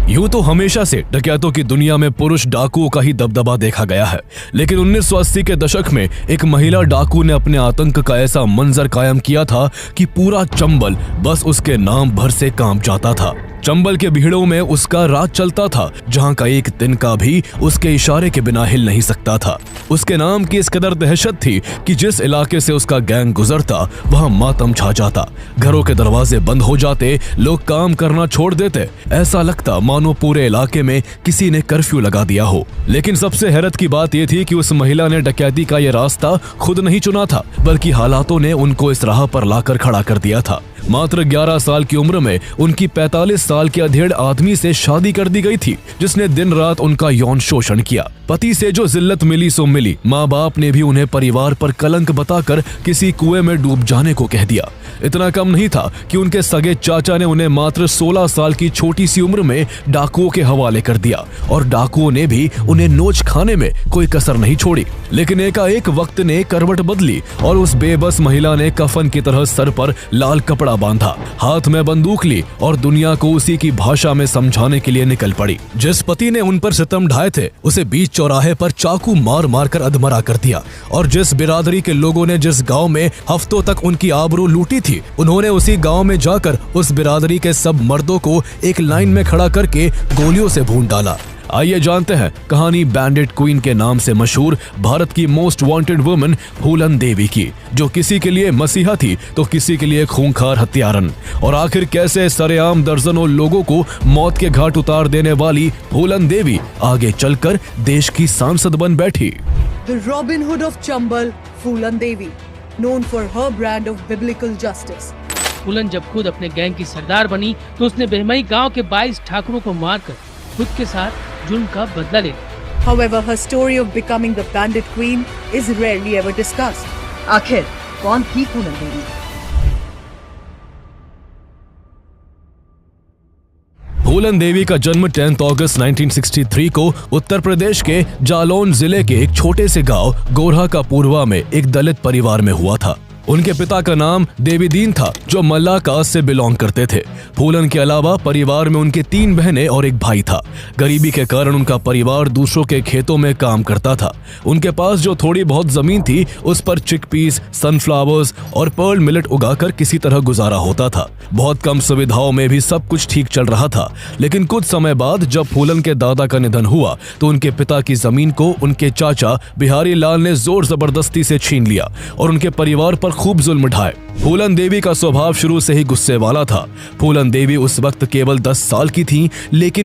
यूं तो हमेशा से डकैतों की दुनिया में पुरुष डाकुओं का ही दबदबा देखा गया है, लेकिन 1980 के दशक में एक महिला डाकू ने अपने आतंक का ऐसा मंजर कायम किया था कि पूरा चंबल बस उसके नाम भर से कांप जाता था। चंबल के भीड़ों में उसका राज चलता था, जहां का एक तिनका भी उसके इशारे के बिना हिल नहीं सकता था। उसके नाम की इस कदर दहशत थी कि जिस इलाके से उसका गैंग गुजरता वहां मातम छा जाता। घरों के दरवाजे बंद हो जाते, लोग काम करना छोड़ देते। ऐसा लगता मानो पूरे इलाके में किसी ने कर्फ्यू लगा दिया हो। लेकिन सबसे हैरत की बात यह थी कि उस महिला ने डकैती का यह रास्ता खुद नहीं चुना था, बल्कि हालातों ने उनको इस राह पर लाकर खड़ा कर दिया था। मात्र 11 साल की उम्र में उनकी 45 साल के अधेड़ आदमी से शादी कर दी गई थी, जिसने दिन रात उनका यौन शोषण किया। पति से जो जिल्लत मिली सो मिली। माँ बाप ने भी उन्हें परिवार पर कलंक बताकर किसी कुएं में डूब जाने को कह दिया। इतना कम नहीं था कि उनके सगे चाचा ने उन्हें मात्र 16 साल की छोटी सी उम्र में डाकुओं के हवाले कर दिया, और डाकुओं ने भी उन्हें नोच खाने में कोई कसर नहीं छोड़ी। लेकिन एकाएक वक्त ने करवट बदली और उस बेबस महिला ने कफन की तरह सर पर लाल कपड़ा बांधा, हाथ में बंदूक ली और दुनिया को उसी की भाषा में समझाने के लिए निकल पड़ी। जिस पति ने उन पर सितम ढाए थे उसे बीच चौराहे पर चाकू मार मार कर अधमरा कर दिया, और जिस बिरादरी के लोगों ने जिस गांव में हफ्तों तक उनकी आबरू लूटी थी, उन्होंने उसी गांव में जाकर उस बिरादरी के सब मर्दों को एक लाइन में खड़ा करके गोलियों से भून डाला। आइए जानते हैं कहानी बैंडिट क्वीन के नाम से मशहूर भारत की मोस्ट वांटेड वुमन फूलन देवी की, जो किसी के लिए मसीहा थी तो किसी के लिए खूंखार हत्यारन। और आखिर कैसे सरेआम दर्जनों लोगों को मौत के घाट उतार देने वाली फूलन देवी आगे चलकर देश की सांसद बन बैठी। The Robin Hood of Chambal, Phulan Devi, known for her brand of biblical justice. फूलन जब खुद अपने गैंग की सरदार बनी तो उसने बेहमई गांव के 22 ठाकुरों को मारकर खुद के साथ जुल्म का बदला ले लिया। However, her story of becoming the bandit queen is rarely ever discussed. आखिर कौन थी फूलन देवी? फूलन देवी का जन्म 10 अगस्त 1963 को उत्तर प्रदेश के जालौन जिले के एक छोटे से गांव गोरहा का पूर्वा में एक दलित परिवार में हुआ था। उनके पिता का नाम देवी दीन था, जो मल्ला कास्ट से बिलोंग करते थे। फूलन के अलावा परिवार में उनके 3 बहनें और एक भाई था। गरीबी के कारण उनका परिवार दूसरों के खेतों में काम करता था। उनके पास जो थोड़ी बहुत जमीन थी उस पर चिकपीस, सनफ्लावर्स और पर्ल मिलेट उगाकर किसी तरह गुजारा होता था। बहुत कम सुविधाओं में भी सब कुछ ठीक चल रहा था। लेकिन कुछ समय बाद जब फूलन के दादा का निधन हुआ तो उनके पिता की जमीन को उनके चाचा बिहारी लाल ने जोर जबरदस्ती से छीन लिया और उनके परिवार पर खूब जुल्म ढाए। फूलन देवी का स्वभाव शुरू से ही गुस्से वाला था। फूलन देवी उस वक्त केवल 10 साल की थी, लेकिन